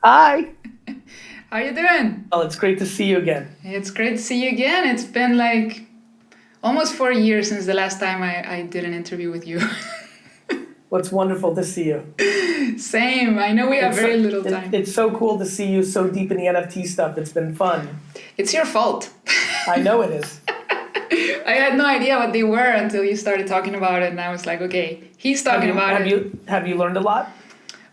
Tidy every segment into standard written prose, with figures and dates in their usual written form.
Hi. How you doing? Well, it's great to see you again. It's great to see you again. It's been like almost 4 years since the last time I did an interview with you. Well, it's wonderful to see you. Same. I know we have It's very so, little time. it's so cool to see you so deep in the NFT stuff. It's been fun. It's your fault. I know it is. I had no idea what they were until you started talking about it, and I was like, okay, he's Have talking you about have it. you learned a lot?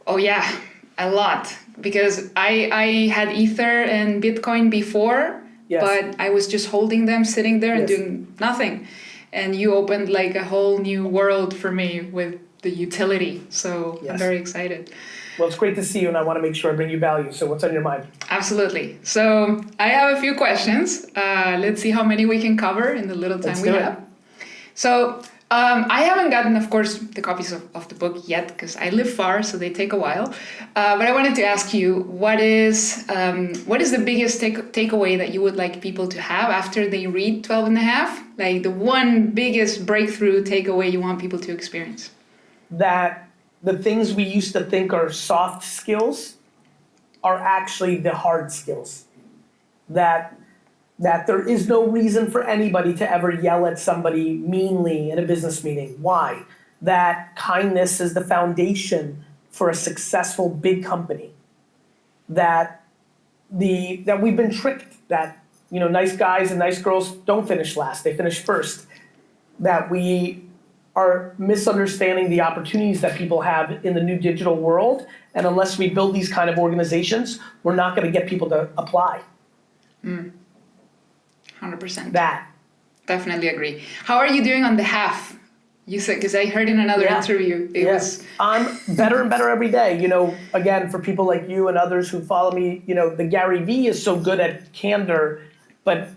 Oh yeah, a lot. Because I had Ether and Bitcoin before, Yes. but I was just holding them, sitting there and Yes. doing nothing. And you opened like a whole new world for me with the utility. So I'm Yes. very excited. Well, it's great to see you, and I want to make sure I bring you value. So, what's on your mind? Absolutely. So I have a few questions. Let's see how many we can cover in the little time Let's we do it. have. So I haven't gotten, of course, the copies of the book yet because I live far, so they take a while. But I wanted to ask you, what is the biggest takeaway that you would like people to have after they read 12 and a half? Like the one biggest breakthrough takeaway you want people to experience? That the things we used to think are soft skills are actually the hard skills. That there is no reason for anybody to ever yell at somebody meanly in a business meeting. Why? That kindness is the foundation for a successful big company. That we've been tricked that nice guys and nice girls don't finish last, they finish first. That we are misunderstanding the opportunities that people have in the new digital world, and unless we build these kind of organizations, we're not going to get people to apply. 100%. That. Definitely agree. How are you doing on the half? You said, because I heard in another Yeah. interview, it was... I'm better and better every day. Again, for people like you and others who follow me, the Garyvee is so good at candor, but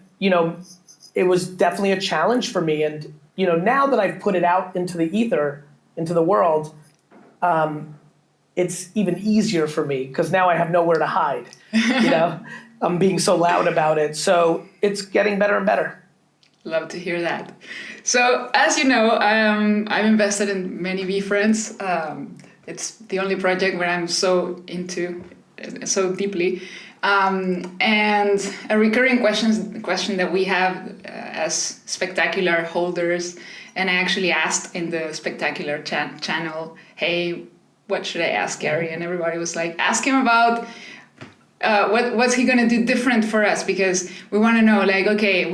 it was definitely a challenge for me. And now that I've put it out into the ether, into the world, it's even easier for me because now I have nowhere to hide. I'm being so loud about it. So it's getting better and better. Love to hear that. So, as you know, I'm invested in many Veefriends. It's the only project where I'm so into, so deeply. And a recurring question that we have as spectacular holders, and I actually asked in the spectacular channel, hey, what should I ask Gary? And everybody was like, ask him about what's he gonna do different for us, because we want to know, like, okay,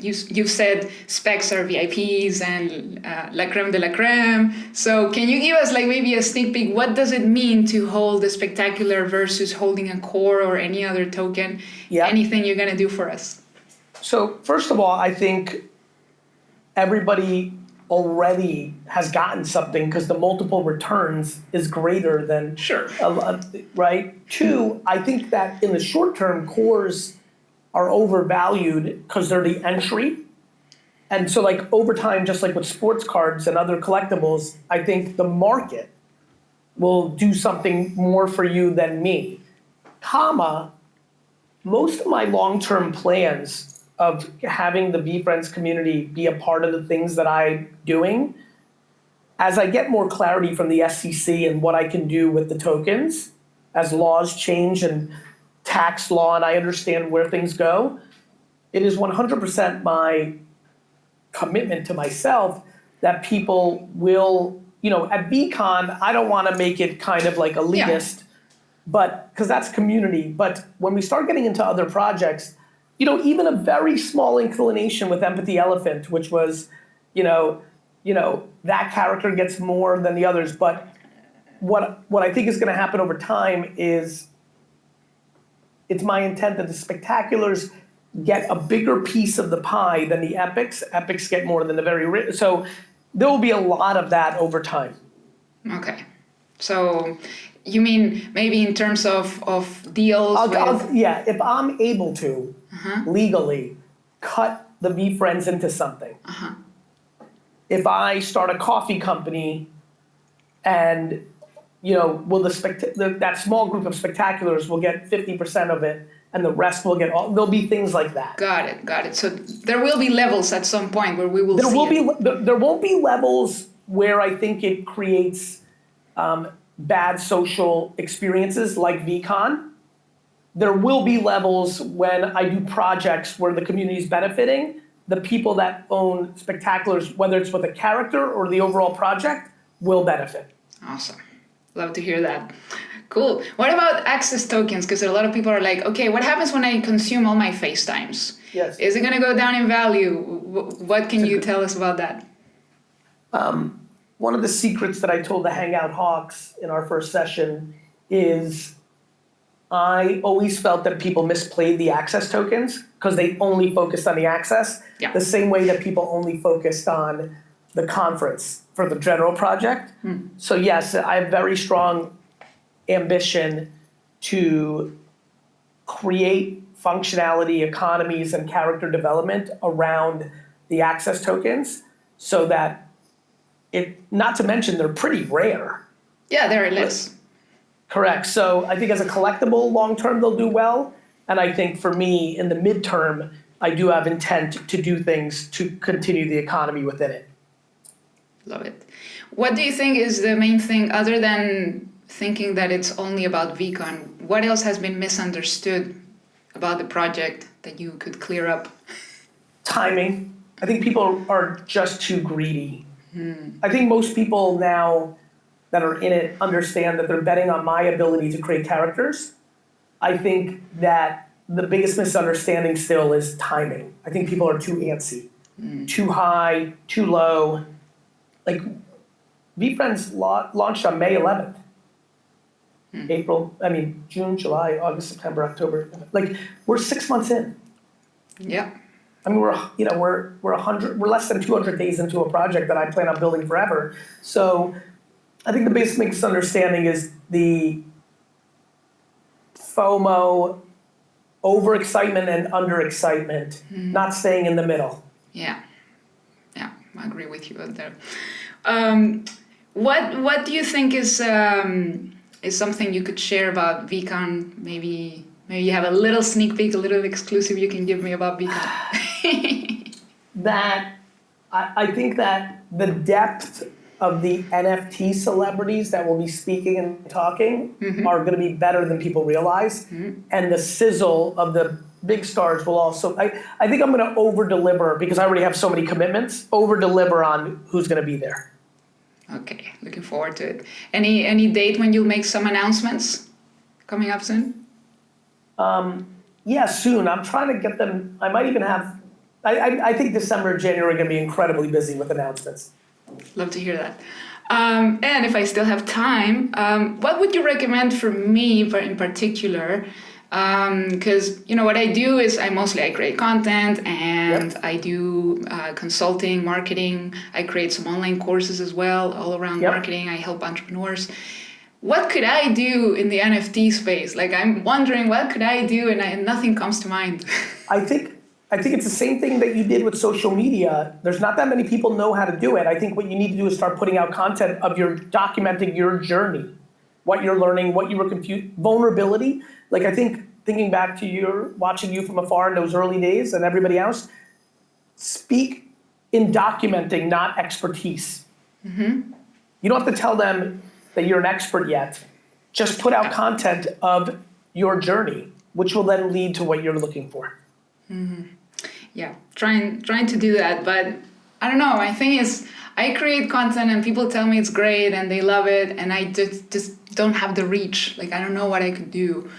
you've said specs are VIPs and la creme de la creme. So can you give us like maybe a sneak peek? What does it mean to hold the spectacular versus holding a core or any other token? Yeah. Anything you're gonna do for us? So first of all, I think everybody already has gotten something because the multiple returns is greater than Sure. right? Two, I think that in the short term, cores are overvalued because they're the entry. And so like over time, just like with sports cards and other collectibles, I think the market will do something more for you than me. Most of my long-term plans of having the Veefriends community be a part of the things that I'm doing, as I get more clarity from the SEC and what I can do with the tokens, as laws change and tax law, and I understand where things go, it is 100% my commitment to myself that people will, at Veecon, I don't want to make it kind of like elitist, but because that's community. But when we start getting into other projects, even a very small inclination with Empathy Elephant, which was, that character gets more than the others. But what I think is going to happen over time is it's my intent that the spectaculars get a bigger piece of the pie than the epics. Epics get more than the very rich. So there will be a lot of that over time. Okay. So you mean maybe in terms of deals if I'm able to legally cut the Veefriends into something. If I start a coffee company and will that small group of spectaculars will get 50% of it and the rest will get there'll be things like that. Got it. So there will be levels at some point where we will there won't be levels where I think it creates bad social experiences like Veecon. there will be levels when I do projects where the community is benefiting. The people that own spectaculars, whether it's with a character or the overall project, will benefit. Awesome. Love to hear that. Cool. What about access tokens? Because a lot of people are like, okay, what happens when I consume all my FaceTimes? Yes. Is it going to go down in value? What can you tell us about that? One of the secrets that I told the Hangout Hawks in our first session is I always felt that people misplayed the access tokens because they only focused on the access. Yeah. The same way that people only focused on the conference for the general project. So yes, I have very strong ambition to create functionality, economies, and character development around the access tokens so that not to mention they're pretty rare. Yeah, there it is. Correct. So I think as a collectible, long-term, they'll do well. And I think for me, in the midterm, I do have intent to do things to continue the economy within it. Love it. What do you think is the main thing, other than thinking that it's only about Veecon? What else has been misunderstood about the project that you could clear up? Timing. I think people are just too greedy. I think most people now that are in it understand that they're betting on my ability to create characters. I think that the biggest misunderstanding still is timing. I think people are too antsy, too high, too low. Like, Veefriends launched on May 11th. June, July, August, September, October. Like, we're 6 months in. Yeah. I mean, we're less than 200 days into a project that I plan on building forever. So I think the biggest misunderstanding is the FOMO, overexcitement and underexcitement, not staying in the middle. Yeah, I agree with you out there. What do you think is something you could share about Veecon? Maybe you have a little sneak peek, a little exclusive you can give me about Veecon. That I think that the depth of the NFT celebrities that will be speaking and talking are going to be better than people realize. And the sizzle of the big stars will also, I think I'm going to over-deliver because I already have so many commitments, over-deliver on who's going to be there. Okay, looking forward to it. Any date when you'll make some announcements coming up soon? Yeah, soon. I'm trying to get them. I might even have, I think December, January are going to be incredibly busy with announcements. Love to hear that. And if I still have time, what would you recommend for me in particular? Because what I do is I create content and I do consulting, marketing. I create some online courses as well, all around marketing. I help entrepreneurs. What could I do in the NFT space? Like, I'm wondering, what could I do? And nothing comes to mind. I think it's the same thing that you did with social media. There's not that many people know how to do it. I think what you need to do is start putting out content of documenting your journey, what you're learning, what you were confused, vulnerability. Like, I think thinking back to watching you from afar in those early days and everybody else, speak in documenting, not expertise. You don't have to tell them that you're an expert yet. Just put out content of your journey, which will then lead to what you're looking for. Yeah, trying to do that, but I don't know. My thing is, I create content and people tell me it's great and they love it, and I just don't have the reach. Like, I don't know what I could do.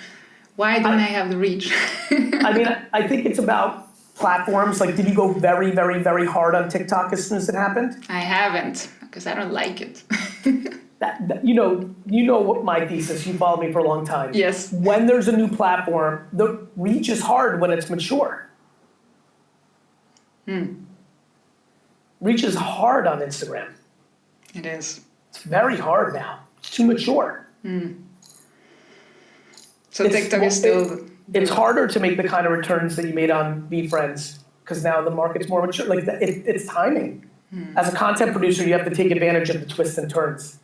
Why don't I have the reach? I think it's about platforms. Like, did you go very, very, very hard on TikTok as soon as it happened? I haven't, because I don't like it. You know what my thesis, you followed me for a long time. Yes. When there's a new platform, the reach is hard when it's mature. Reach is hard on Instagram. It is. It's very hard now. It's too mature. So TikTok is still... It's harder to make the kind of returns that you made on Veefriends because now the market's more mature. Like, it's timing. As a content producer, you have to take advantage of the twists and turns.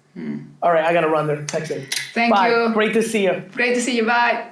All right, I got to run. They're texting. Thank you. Great to see you. Great to see you. Bye.